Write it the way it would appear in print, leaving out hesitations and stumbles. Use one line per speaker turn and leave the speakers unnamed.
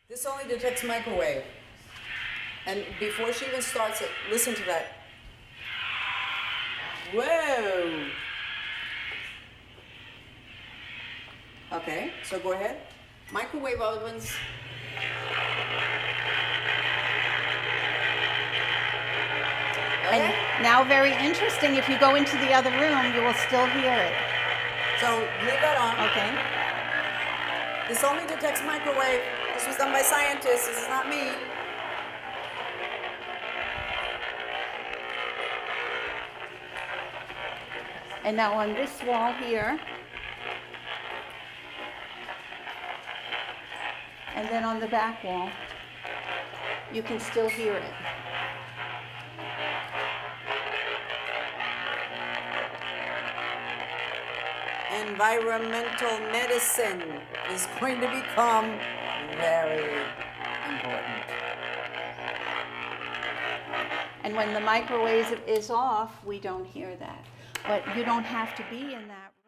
This only detects microwave. And before she even starts it, listen to that. Whoa! Okay, so go ahead. Microwave ovens. Okay.
And now, very interesting, if you go into the other room, you will still hear it.
So leave that on.
Okay.
This only detects microwave. This was done by scientists. This is not me.
And now on this wall here, and then on the back wall, you can still hear it.
Environmental medicine is going to become very important.
And when the microwave is off, we don't hear that. But you don't have to be in that room.